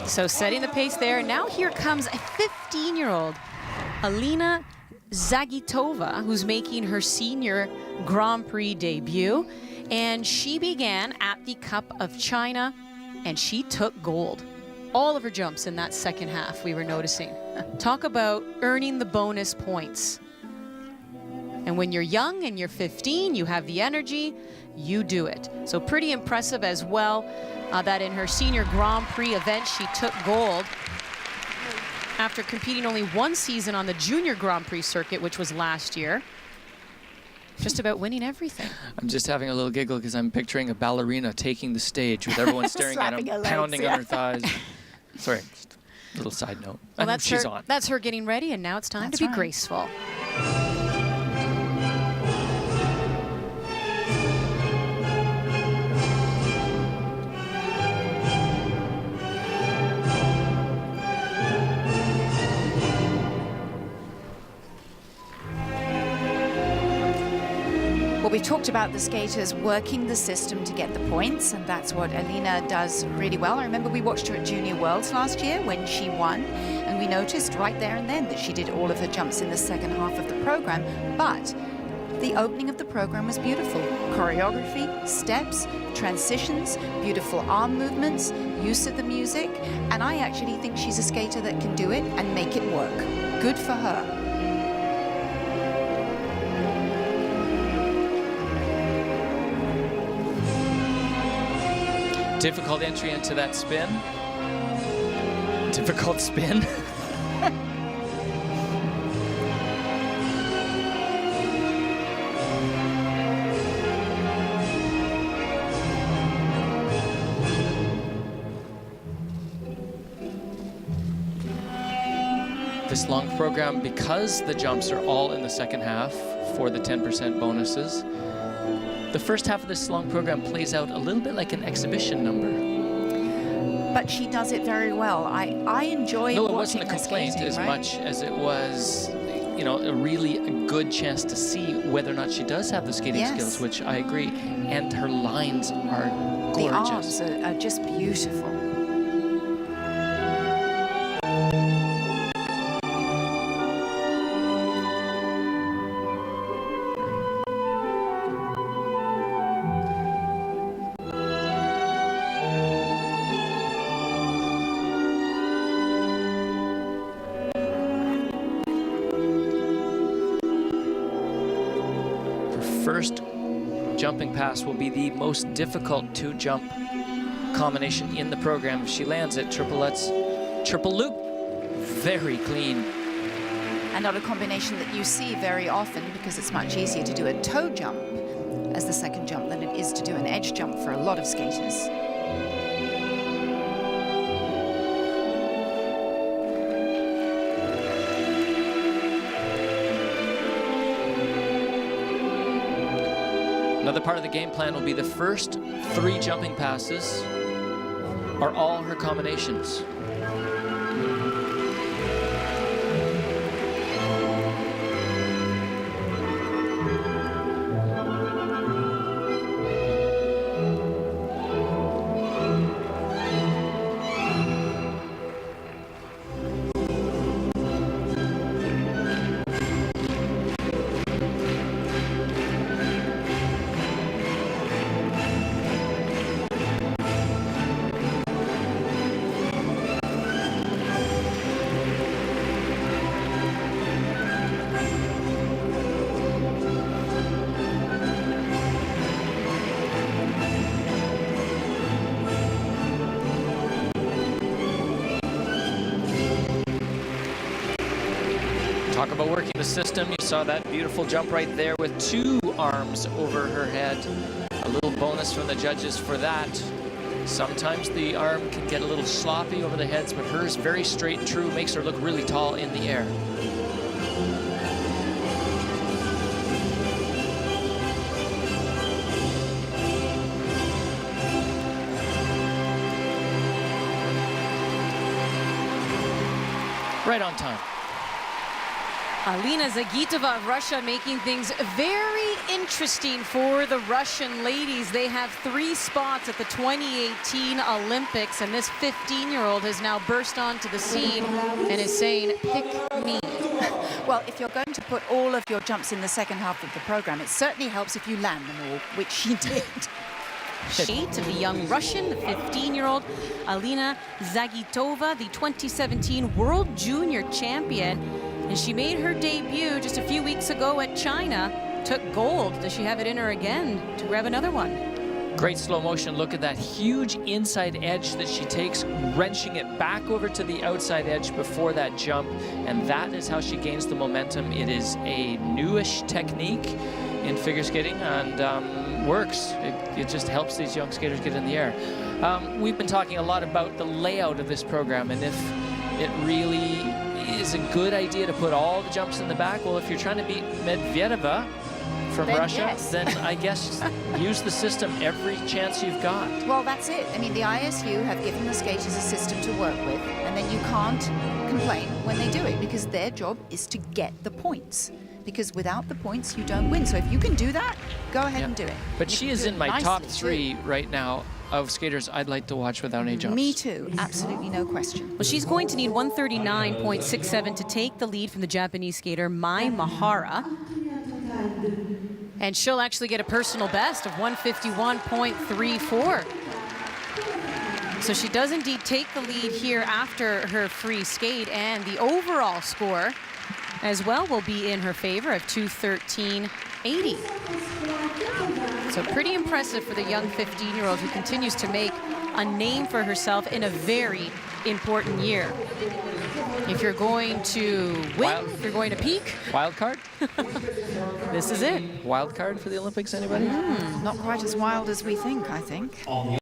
So setting the pace there. Now here comes a 15-year-old, Alina Zagitova, who's making her senior Grand Prix debut. And she began at the Cup of China, and she took gold. All of her jumps in that second half, we were noticing. Talk about earning the bonus points. And when you're young and you're 15, you have the energy, you do it. So pretty impressive as well that in her senior Grand Prix event, she took gold after competing only one season on the junior Grand Prix circuit, which was last year. Just about winning everything. I'm just having a little giggle because I'm picturing a ballerina taking the stage with everyone staring at him, pounding on her thighs. Sorry, just a little side note. Well, that's she's her, on. That's her getting ready, and now it's time to be graceful. Well, we talked about the skaters working the system to get the points, and that's what Alina does really well. I remember we watched her at Junior Worlds last year when she won, and we noticed right there and then that she did all of her jumps in the second half of the program, but the opening of the program was beautiful. Choreography, steps, transitions, beautiful arm movements, use of the music, and I actually think she's a skater that can do it and make it work. Good for her. Difficult entry into that spin. Difficult spin. This long program, because the jumps are all in the second half for the 10% bonuses, the first half of this long program plays out a little bit like an exhibition number. But she does it very well. I enjoy watching her skating. No, it wasn't a complaint as much as it was, you know, a really good chance to see whether or not she does have the skating skills, which I agree. And her lines are gorgeous. The arms are just beautiful. First jumping pass will be the most difficult two-jump combination in the program. If she lands it, triple loop, very clean. And not a combination that you see very often, because it's much easier to do a toe jump as the second jump than it is to do an edge jump for a lot of skaters. Another part of the game plan will be the first 3 jumping passes are all her combinations. Talk about working the system. You saw that beautiful jump right there with 2 arms over her head. A little bonus from the judges for that. Sometimes the arm can get a little sloppy over the heads, but hers very straight and true, makes her look really tall in the air. Right on time. Alina Zagitova of Russia making things very interesting for the Russian ladies. They have 3 spots at the 2018 Olympics, and this 15-year-old has now burst onto the scene and is saying, pick me. Well, if you're going to put all of your jumps in the second half of the program, it certainly helps if you land them all, which she did. 8 of the young Russian, the 15-year-old Alina Zagitova, the 2017 World Junior Champion. And she made her debut just a few weeks ago at China, took gold. Does she have it in her again to grab another one? Great slow motion look at that huge inside edge that she takes, wrenching it back over to the outside edge before that jump, and that is how she gains the momentum. It is a newish technique in figure skating and works. It just helps these young skaters get in the air. We've been talking a lot about the layout of this program, and if it really is a good idea to put all the jumps in the back. Well, if you're trying to beat Medvedeva from Russia, yes. then I guess use the system every chance you've got. Well, that's it. I mean, the ISU have given the skaters a system to work with, and then you can't complain when they do it, because their job is to get the points. Because without the points, you don't win. So if you can do that, go ahead and do it. But she is in my top 3 right now of skaters I'd like to watch without any jumps. Me too, absolutely no question. Well, she's going to need 139.67 to take the lead from the Japanese skater Mai Mahara. And she'll actually get a personal best of 151.34. So she does indeed take the lead here after her free skate, and the overall score as well will be in her favor of 213.80. So pretty impressive for the young 15-year-old who continues to make a name for herself in a very important year. If you're going to win, if you're going to peak. Wild card? This is it. Wild card for the Olympics, anybody? Not quite as wild as we think, I think.